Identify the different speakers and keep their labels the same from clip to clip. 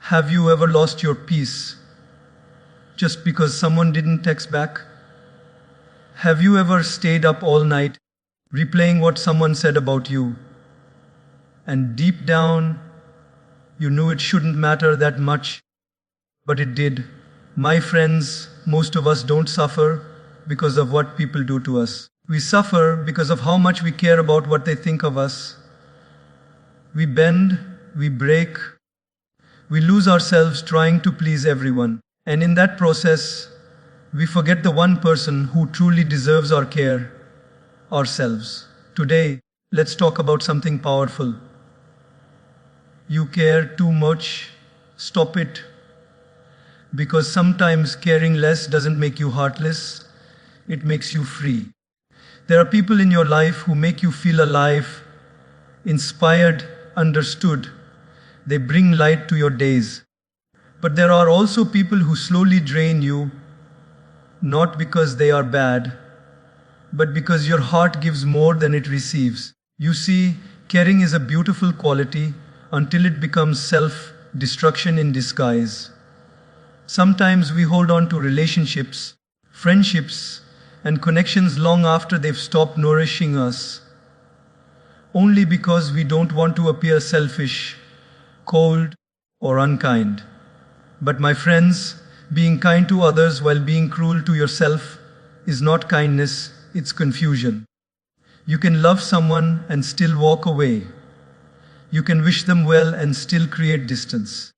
Speaker 1: Have you ever lost your peace just because someone didn't text back? Have you ever stayed up all night replaying what someone said about you? And deep down, you knew it shouldn't matter that much, but it did. My friends, most of us don't suffer because of what people do to us. We suffer because of how much we care about what they think of us. We bend, we break, we lose ourselves trying to please everyone. And in that process, we forget the one person who truly deserves our care, ourselves. Today, let's talk about something powerful. You care too much, stop it. Because sometimes caring less doesn't make you heartless, it makes you free. There are people in your life who make you feel alive, inspired, understood. They bring light to your days. But there are also people who slowly drain you, not because they are bad, but because your heart gives more than it receives. You see, caring is a beautiful quality until it becomes self-destruction in disguise. Sometimes we hold on to relationships, friendships, and connections long after they've stopped nourishing us, only because we don't want to appear selfish, cold, or unkind. But my friends, being kind to others while being cruel to yourself is not kindness, it's confusion. You can love someone and still walk away. You can wish them well and still create distance.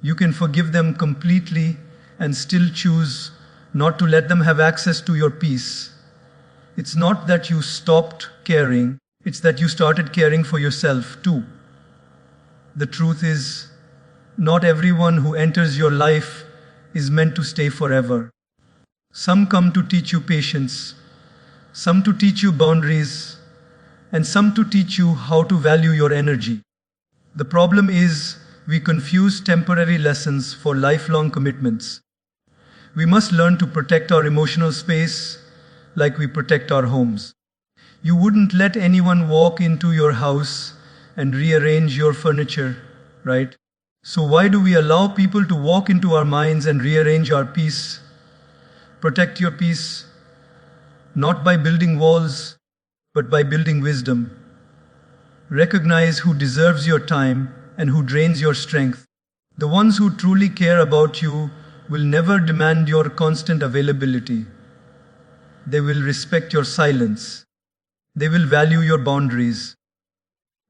Speaker 1: You can forgive them completely and still choose not to let them have access to your peace. It's not that you stopped caring, it's that you started caring for yourself too. The truth is, not everyone who enters your life is meant to stay forever. Some come to teach you patience, some to teach you boundaries, and some to teach you how to value your energy. The problem is, we confuse temporary lessons for lifelong commitments. We must learn to protect our emotional space like we protect our homes. You wouldn't let anyone walk into your house and rearrange your furniture, right? So why do we allow people to walk into our minds and rearrange our peace? Protect your peace, not by building walls, but by building wisdom. Recognize who deserves your time and who drains your strength. The ones who truly care about you will never demand your constant availability. They will respect your silence. They will value your boundaries.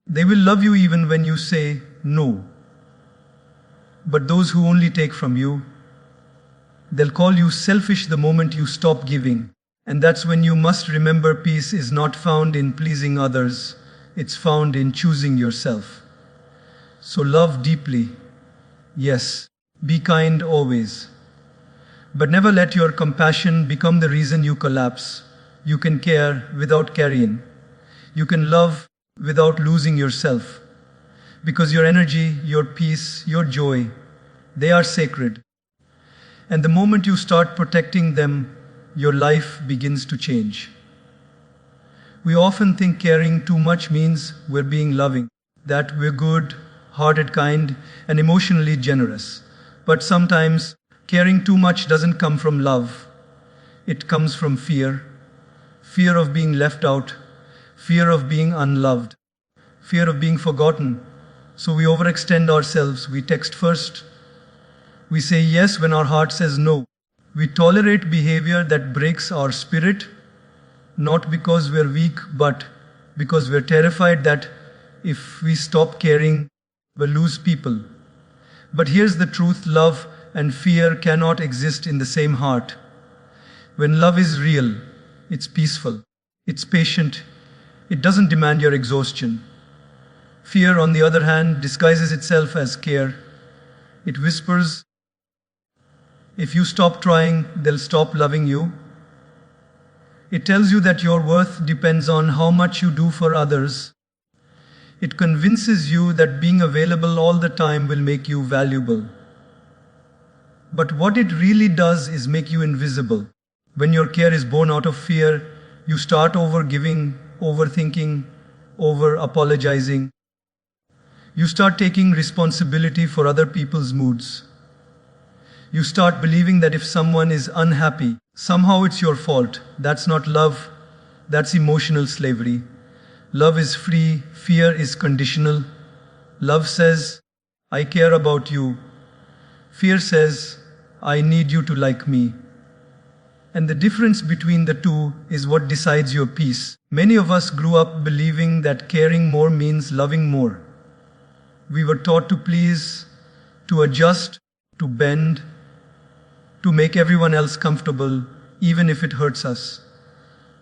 Speaker 1: They will love you even when you say no. But those who only take from you, they'll call you selfish the moment you stop giving. And that's when you must remember peace is not found in pleasing others, it's found in choosing yourself. So love deeply. Yes, be kind always. But never let your compassion become the reason you collapse. You can care without carrying. You can love without losing yourself. Because your energy, your peace, your joy, they are sacred. And the moment you start protecting them, your life begins to change. We often think caring too much means we're being loving, that we're good, hearted, kind, and emotionally generous. But sometimes caring too much doesn't come from love. It comes from fear. Fear of being left out. Fear of being unloved. Fear of being forgotten. So we overextend ourselves. We text first. We say yes when our heart says no. We tolerate behavior that breaks our spirit, not because we're weak, but because we're terrified that if we stop caring, we'll lose people. But here's the truth, love and fear cannot exist in the same heart. When love is real, it's peaceful, it's patient, it doesn't demand your exhaustion. Fear, on the other hand, disguises itself as care. It whispers, if you stop trying, they'll stop loving you. It tells you that your worth depends on how much you do for others. It convinces you that being available all the time will make you valuable. But what it really does is make you invisible. When your care is born out of fear, you start overgiving, overthinking, over-apologizing. You start taking responsibility for other people's moods. You start believing that if someone is unhappy, somehow it's your fault. That's not love, that's emotional slavery. Love is free, fear is conditional. Love says, I care about you. Fear says, I need you to like me. And the difference between the two is what decides your peace. Many of us grew up believing that caring more means loving more. We were taught to please, to adjust, to bend, to make everyone else comfortable, even if it hurts us.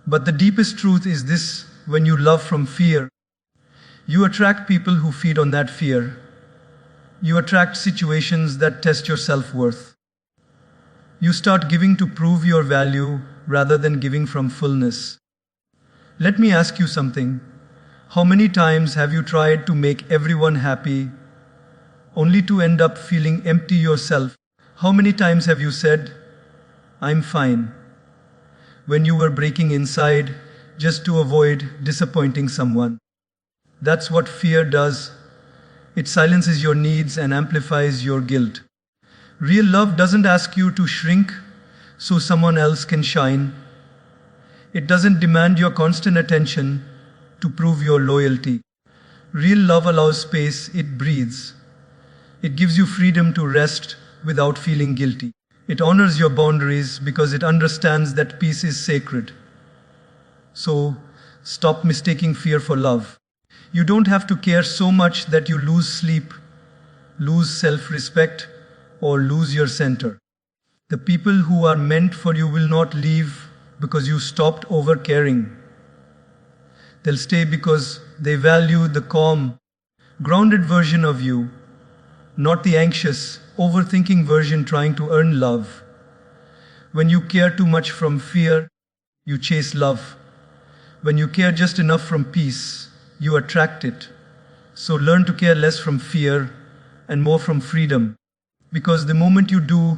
Speaker 1: But the deepest truth is this: when you love from fear, you attract people who feed on that fear. You attract situations that test your self-worth. You start giving to prove your value rather than giving from fullness. Let me ask you something. How many times have you tried to make everyone happy only to end up feeling empty yourself? How many times have you said, I'm fine, when you were breaking inside just to avoid disappointing someone? That's what fear does. It silences your needs and amplifies your guilt. Real love doesn't ask you to shrink so someone else can shine. It doesn't demand your constant attention to prove your loyalty. Real love allows space, it breathes. It gives you freedom to rest without feeling guilty. It honors your boundaries because it understands that peace is sacred. So, stop mistaking fear for love. You don't have to care so much that you lose sleep, lose self-respect, or lose your center. The people who are meant for you will not leave because you stopped overcaring. They'll stay because they value the calm, grounded version of you, not the anxious, overthinking version trying to earn love. When you care too much from fear, you chase love. When you care just enough from peace, you attract it. So learn to care less from fear and more from freedom. Because the moment you do,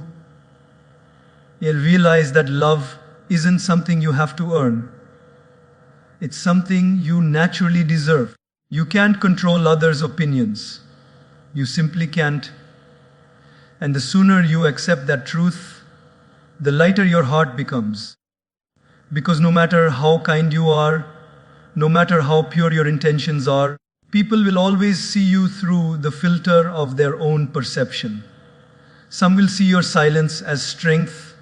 Speaker 1: you'll realize that love isn't something you have to earn. It's something you naturally deserve. You can't control others' opinions. You simply can't. And the sooner you accept that truth, the lighter your heart becomes. Because no matter how kind you are, no matter how pure your intentions are, people will always see you through the filter of their own perception. Some will see your silence as strength,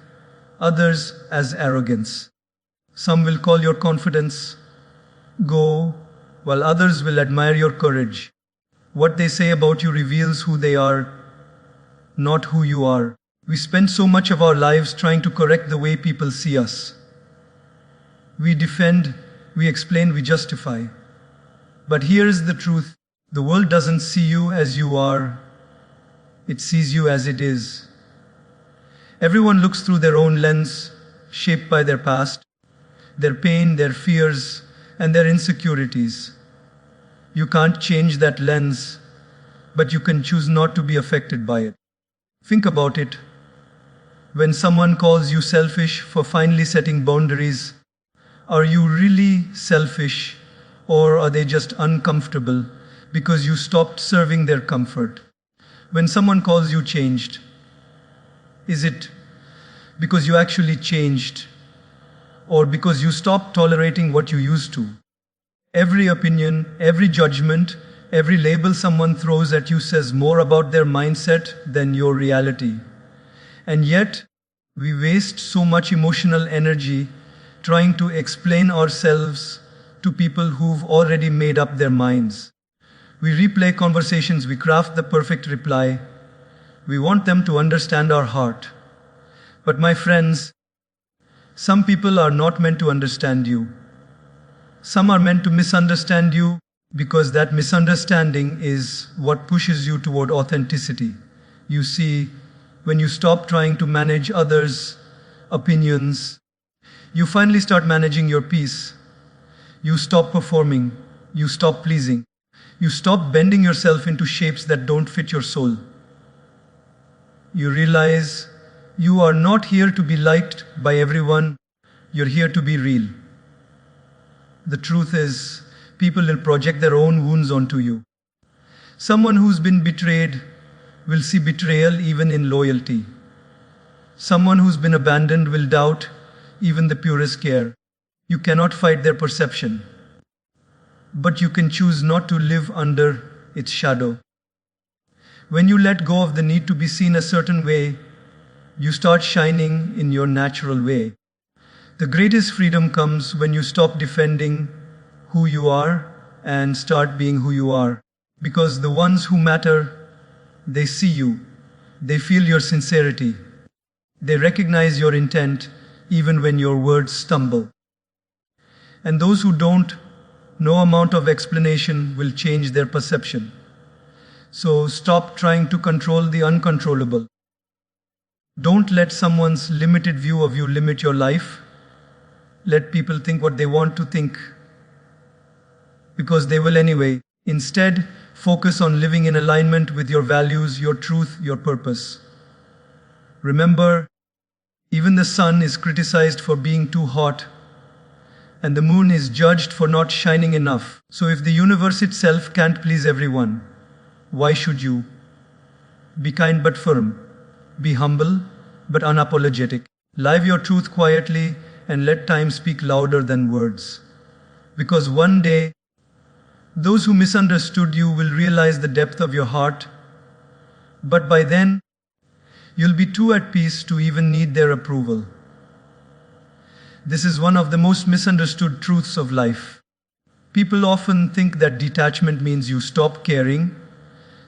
Speaker 1: others as arrogance. Some will call your confidence go, while others will admire your courage. What they say about you reveals who they are, not who you are. We spend so much of our lives trying to correct the way people see us. We defend, we explain, we justify. But here's the truth. The world doesn't see you as you are. It sees you as it is. Everyone looks through their own lens, shaped by their past, their pain, their fears, and their insecurities. You can't change that lens, but you can choose not to be affected by it. Think about it. When someone calls you selfish for finally setting boundaries, are you really selfish, or are they just uncomfortable because you stopped serving their comfort? When someone calls you changed, is it because you actually changed, or because you stopped tolerating what you used to? Every opinion, every judgment, every label someone throws at you says more about their mindset than your reality. And yet, we waste so much emotional energy trying to explain ourselves to people who've already made up their minds. We replay conversations, we craft the perfect reply. We want them to understand our heart. But my friends, some people are not meant to understand you. Some are meant to misunderstand you because that misunderstanding is what pushes you toward authenticity. You see, when you stop trying to manage others' opinions, you finally start managing your peace. You stop performing. You stop pleasing. You stop bending yourself into shapes that don't fit your soul. You realize you are not here to be liked by everyone. You're here to be real. The truth is, people will project their own wounds onto you. Someone who's been betrayed will see betrayal even in loyalty. Someone who's been abandoned will doubt even the purest care. You cannot fight their perception, but you can choose not to live under its shadow. When you let go of the need to be seen a certain way, you start shining in your natural way. The greatest freedom comes when you stop defending who you are and start being who you are. Because the ones who matter, they see you, they feel your sincerity, they recognize your intent even when your words stumble. And those who don't, no amount of explanation will change their perception. So stop trying to control the uncontrollable. Don't let someone's limited view of you limit your life. Let people think what they want to think, because they will anyway. Instead, focus on living in alignment with your values, your truth, your purpose. Remember, even the sun is criticized for being too hot, and the moon is judged for not shining enough. So if the universe itself can't please everyone, why should you? Be kind but firm. Be humble but unapologetic. Live your truth quietly and let time speak louder than words. Because one day, those who misunderstood you will realize the depth of your heart, but by then, you'll be too at peace to even need their approval. This is one of the most misunderstood truths of life. People often think that detachment means you stop caring,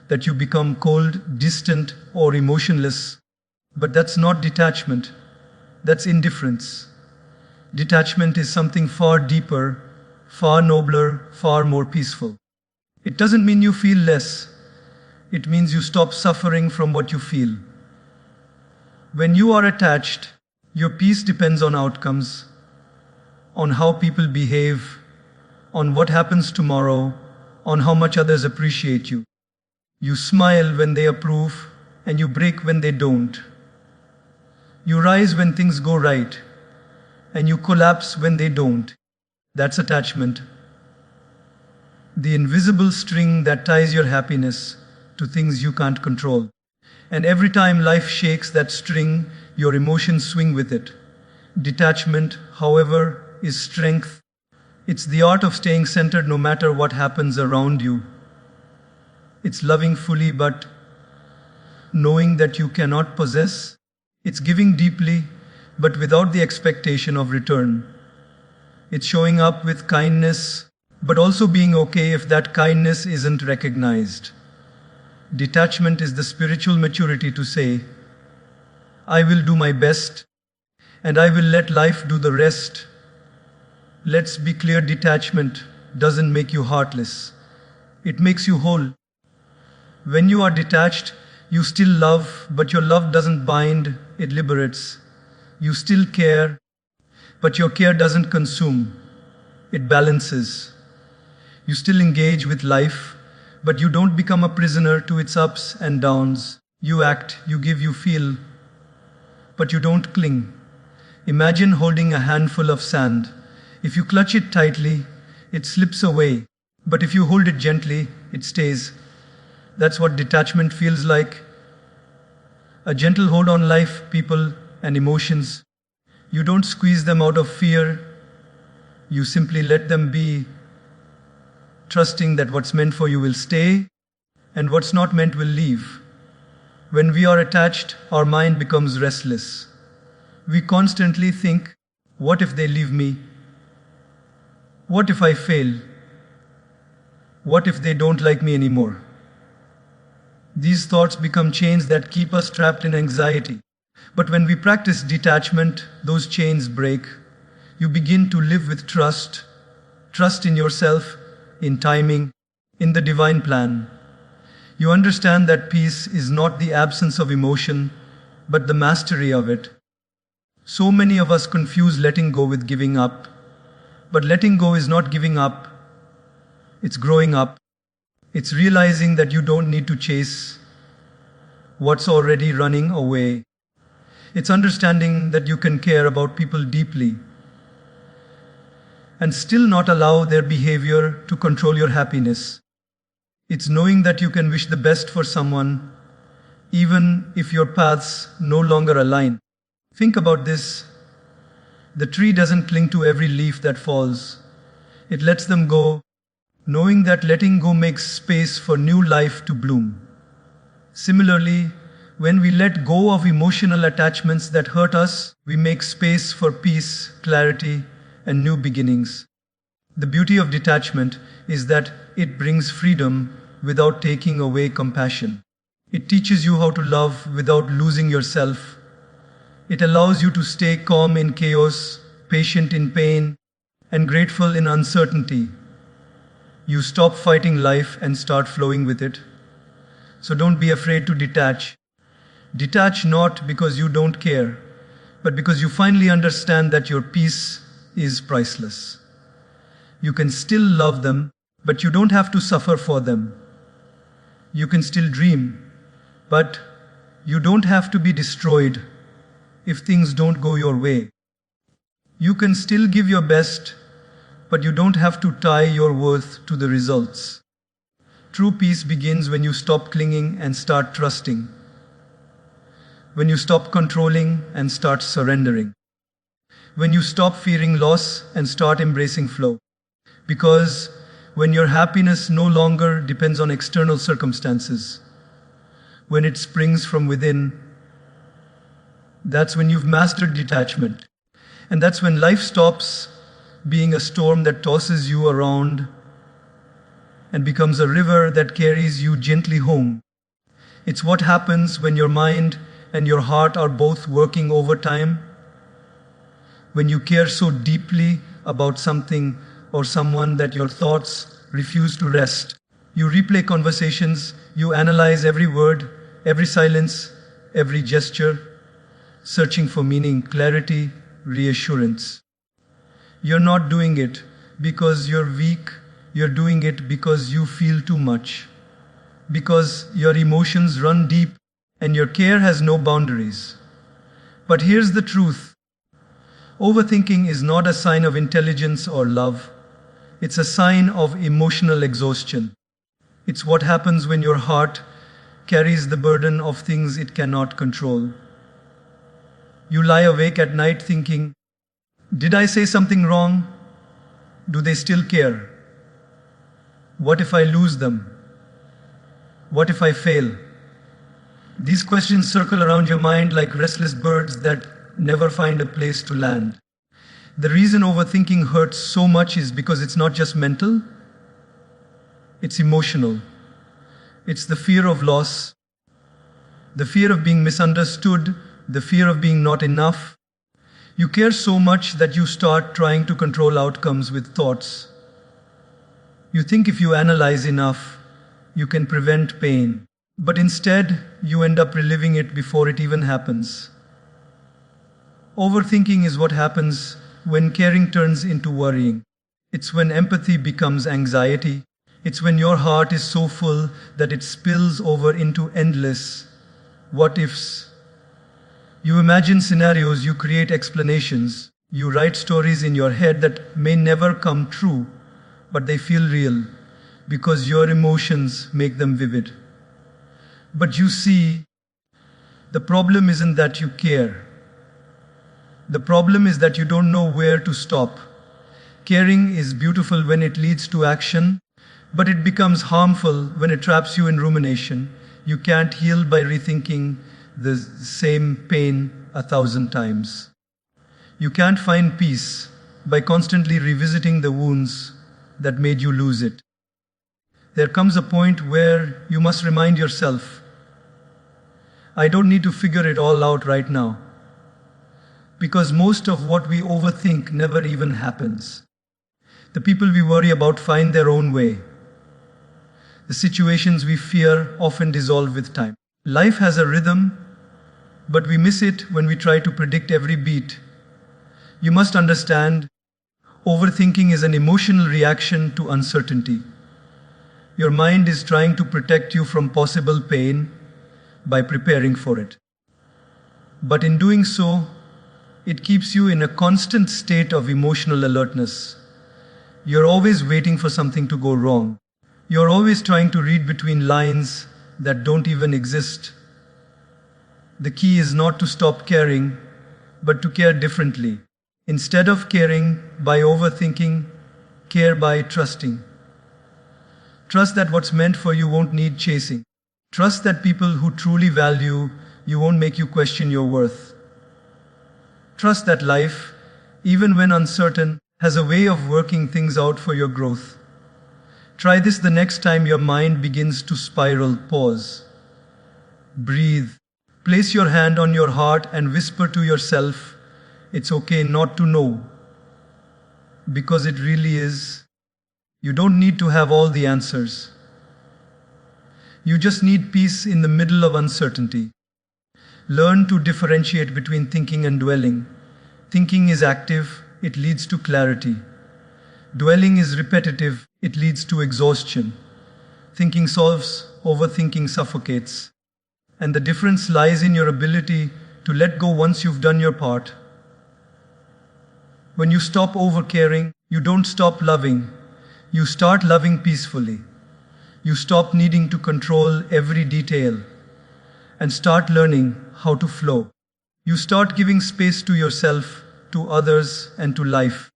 Speaker 1: that you become cold, distant, or emotionless. But that's not detachment. That's indifference. Detachment is something far deeper, far nobler, far more peaceful. It doesn't mean you feel less. It means you stop suffering from what you feel. When you are attached, your peace depends on outcomes, on how people behave, on what happens tomorrow, on how much others appreciate you. You smile when they approve, and you break when they don't. You rise when things go right, and you collapse when they don't. That's attachment. The invisible string that ties your happiness to things you can't control. And every time life shakes that string, your emotions swing with it. Detachment, however, is strength. It's the art of staying centered no matter what happens around you. It's loving fully but knowing that you cannot possess. It's giving deeply but without the expectation of return. It's showing up with kindness but also being okay if that kindness isn't recognized. Detachment is the spiritual maturity to say, I will do my best and I will let life do the rest. Let's be clear, detachment doesn't make you heartless. It makes you whole. When you are detached, you still love, but your love doesn't bind, it liberates. You still care, but your care doesn't consume, it balances. You still engage with life, but you don't become a prisoner to its ups and downs. You act, you give, you feel, but you don't cling. Imagine holding a handful of sand. If you clutch it tightly, it slips away, but if you hold it gently, it stays. That's what detachment feels like. A gentle hold on life, people, and emotions. You don't squeeze them out of fear. You simply let them be, trusting that what's meant for you will stay and what's not meant will leave. When we are attached, our mind becomes restless. We constantly think, what if they leave me? What if I fail? What if they don't like me anymore? These thoughts become chains that keep us trapped in anxiety. But when we practice detachment, those chains break. You begin to live with trust. Trust in yourself, in timing, in the divine plan. You understand that peace is not the absence of emotion, but the mastery of it. So many of us confuse letting go with giving up. But letting go is not giving up. It's growing up. It's realizing that you don't need to chase what's already running away. It's understanding that you can care about people deeply and still not allow their behavior to control your happiness. It's knowing that you can wish the best for someone, even if your paths no longer align. Think about this. The tree doesn't cling to every leaf that falls. It lets them go, knowing that letting go makes space for new life to bloom. Similarly, when we let go of emotional attachments that hurt us, we make space for peace, clarity, and new beginnings. The beauty of detachment is that it brings freedom without taking away compassion. It teaches you how to love without losing yourself. It allows you to stay calm in chaos, patient in pain, and grateful in uncertainty. You stop fighting life and start flowing with it. So don't be afraid to detach. Detach not because you don't care, but because you finally understand that your peace is priceless. You can still love them, but you don't have to suffer for them. You can still dream, but you don't have to be destroyed if things don't go your way. You can still give your best, but you don't have to tie your worth to the results. True peace begins when you stop clinging and start trusting. When you stop controlling and start surrendering. When you stop fearing loss and start embracing flow. Because when your happiness no longer depends on external circumstances, when it springs from within, that's when you've mastered detachment. And that's when life stops being a storm that tosses you around and becomes a river that carries you gently home. It's what happens when your mind and your heart are both working overtime. When you care so deeply about something or someone that your thoughts refuse to rest. You replay conversations, you analyze every word, every silence, every gesture, searching for meaning, clarity, reassurance. You're not doing it because you're weak, you're doing it because you feel too much. Because your emotions run deep and your care has no boundaries. But here's the truth. Overthinking is not a sign of intelligence or love. It's a sign of emotional exhaustion. It's what happens when your heart carries the burden of things it cannot control. You lie awake at night thinking, did I say something wrong? Do they still care? What if I lose them? What if I fail? These questions circle around your mind like restless birds that never find a place to land. The reason overthinking hurts so much is because it's not just mental, it's emotional. It's the fear of loss, the fear of being misunderstood, the fear of being not enough. You care so much that you start trying to control outcomes with thoughts. You think if you analyze enough, you can prevent pain. But instead, you end up reliving it before it even happens. Overthinking is what happens when caring turns into worrying. It's when empathy becomes anxiety. It's when your heart is so full that it spills over into endless what ifs. You imagine scenarios, you create explanations, you write stories in your head that may never come true, but they feel real because your emotions make them vivid. But you see, the problem isn't that you care. The problem is that you don't know where to stop. Caring is beautiful when it leads to action, but it becomes harmful when it traps you in rumination. You can't heal by rethinking the same pain 1,000 times. You can't find peace by constantly revisiting the wounds that made you lose it. There comes a point where you must remind yourself, I don't need to figure it all out right now. Because most of what we overthink never even happens. The people we worry about find their own way. The situations we fear often dissolve with time. Life has a rhythm, but we miss it when we try to predict every beat. You must understand, overthinking is an emotional reaction to uncertainty. Your mind is trying to protect you from possible pain by preparing for it. But in doing so, it keeps you in a constant state of emotional alertness. You're always waiting for something to go wrong. You're always trying to read between lines that don't even exist. The key is not to stop caring, but to care differently. Instead of caring by overthinking, care by trusting. Trust that what's meant for you won't need chasing. Trust that people who truly value you won't make you question your worth. Trust that life, even when uncertain, has a way of working things out for your growth. Try this the next time your mind begins to spiral. Pause. Breathe. Place your hand on your heart and whisper to yourself, it's okay not to know. Because it really is. You don't need to have all the answers. You just need peace in the middle of uncertainty. Learn to differentiate between thinking and dwelling. Thinking is active, it leads to clarity. Dwelling is repetitive, it leads to exhaustion. Thinking solves, overthinking suffocates. And the difference lies in your ability to let go once you've done your part. When you stop overcaring, you don't stop loving. You start loving peacefully. You stop needing to control every detail and start learning how to flow. You start giving space to yourself, to others, and to life.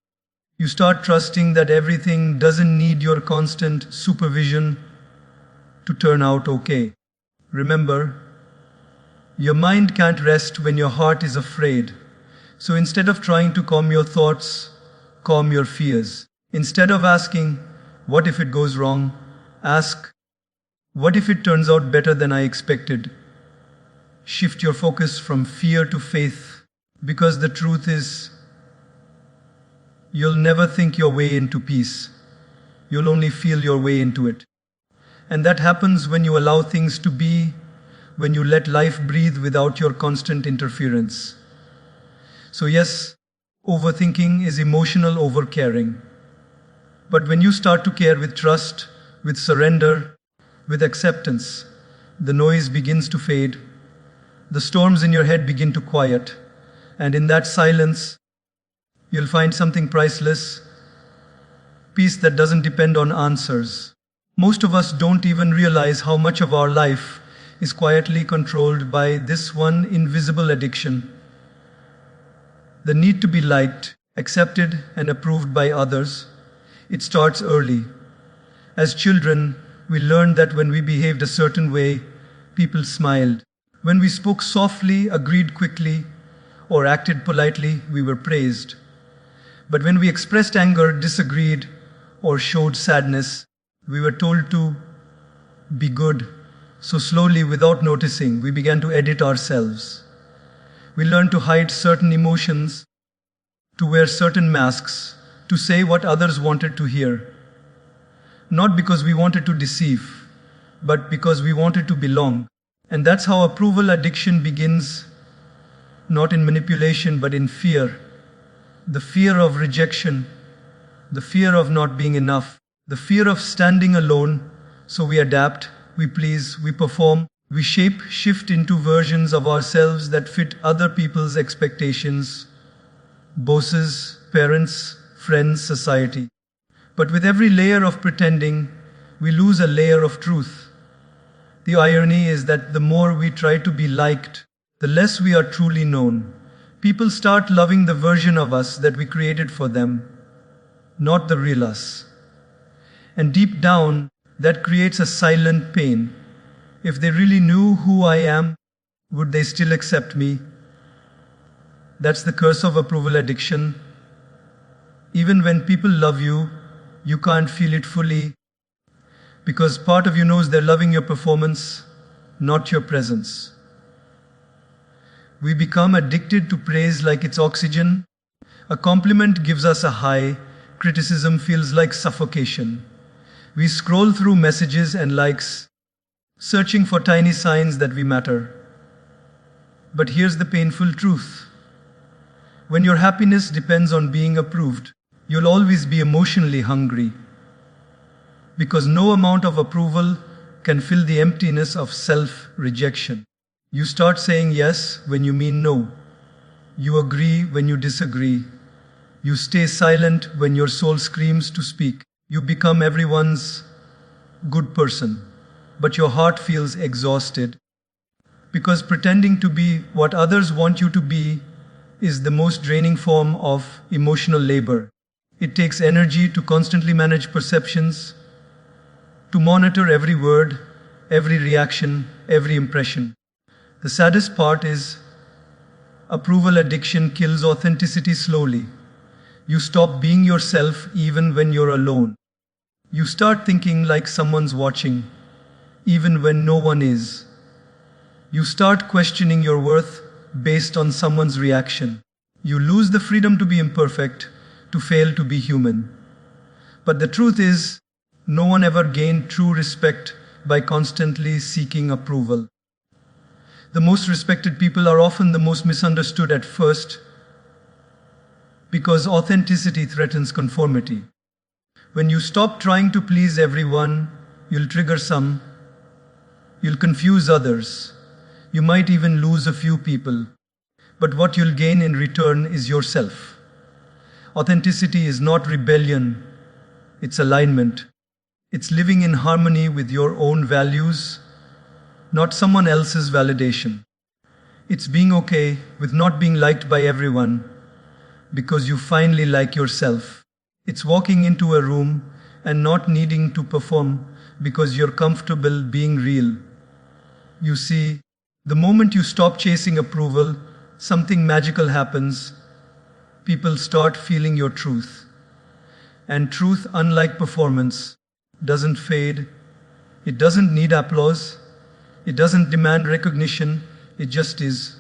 Speaker 1: You start trusting that everything doesn't need your constant supervision to turn out okay. Remember, your mind can't rest when your heart is afraid. So instead of trying to calm your thoughts, calm your fears. Instead of asking, what if it goes wrong? Ask, what if it turns out better than I expected? Shift your focus from fear to faith, because the truth is, you'll never think your way into peace. You'll only feel your way into it. And that happens when you allow things to be, when you let life breathe without your constant interference. So yes, overthinking is emotional overcaring. But when you start to care with trust, with surrender, with acceptance, the noise begins to fade, the storms in your head begin to quiet, and in that silence, you'll find something priceless, peace that doesn't depend on answers. Most of us don't even realize how much of our life is quietly controlled by this one invisible addiction. The need to be liked, accepted, and approved by others. It starts early. As children, we learned that when we behaved a certain way, people smiled. When we spoke softly, agreed quickly, or acted politely, we were praised. But when we expressed anger, disagreed, or showed sadness, we were told to be good. So slowly, without noticing, we began to edit ourselves. We learned to hide certain emotions, to wear certain masks, to say what others wanted to hear. Not because we wanted to deceive, but because we wanted to belong. And that's how approval addiction begins, not in manipulation, but in fear. The fear of rejection, the fear of not being enough, the fear of standing alone. So we adapt, we please, we perform, we shape, shift into versions of ourselves that fit other people's expectations, bosses, parents, friends, society. But with every layer of pretending, we lose a layer of truth. The irony is that the more we try to be liked, the less we are truly known. People start loving the version of us that we created for them, not the real us. And deep down, that creates a silent pain. If they really knew who I am, would they still accept me? That's the curse of approval addiction. Even when people love you, you can't feel it fully, because part of you knows they're loving your performance, not your presence. We become addicted to praise like it's oxygen. A compliment gives us a high, criticism feels like suffocation. We scroll through messages and likes, searching for tiny signs that we matter. But here's the painful truth. When your happiness depends on being approved, you'll always be emotionally hungry. Because no amount of approval can fill the emptiness of self-rejection. You start saying yes when you mean no. You agree when you disagree. You stay silent when your soul screams to speak. You become everyone's good person, but your heart feels exhausted. Because pretending to be what others want you to be is the most draining form of emotional labor. It takes energy to constantly manage perceptions, to monitor every word, every reaction, every impression. The saddest part is approval addiction kills authenticity slowly. You stop being yourself even when you're alone. You start thinking like someone's watching, even when no one is. You start questioning your worth based on someone's reaction. You lose the freedom to be imperfect, to fail, to be human. But the truth is, no one ever gained true respect by constantly seeking approval. The most respected people are often the most misunderstood at first because authenticity threatens conformity. When you stop trying to please everyone, you'll trigger some, you'll confuse others, you might even lose a few people. But what you'll gain in return is yourself. Authenticity is not rebellion, it's alignment. It's living in harmony with your own values, not someone else's validation. It's being okay with not being liked by everyone because you finally like yourself. It's walking into a room and not needing to perform because you're comfortable being real. You see, the moment you stop chasing approval, something magical happens. People start feeling your truth. And truth, unlike performance, doesn't fade. It doesn't need applause. It doesn't demand recognition. It just is.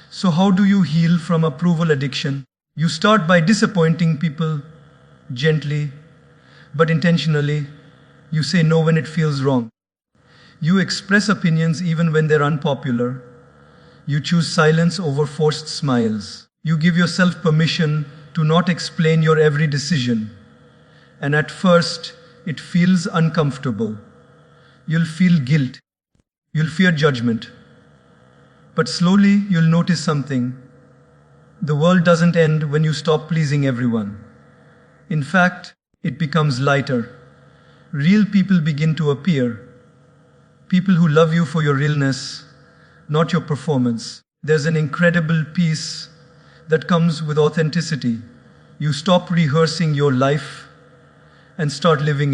Speaker 1: So how do you heal from approval addiction? You start by disappointing people gently, but intentionally. You say no when it feels wrong. You express opinions even when they're unpopular. You choose silence over forced smiles. You give yourself permission to not explain your every decision. And at first, it feels uncomfortable. You'll feel guilt. You'll fear judgment. But slowly, you'll notice something. The world doesn't end when you stop pleasing everyone. In fact, it becomes lighter. Real people begin to appear. People who love you for your realness, not your performance. There's an incredible peace that comes with authenticity. You stop rehearsing your life and start living it.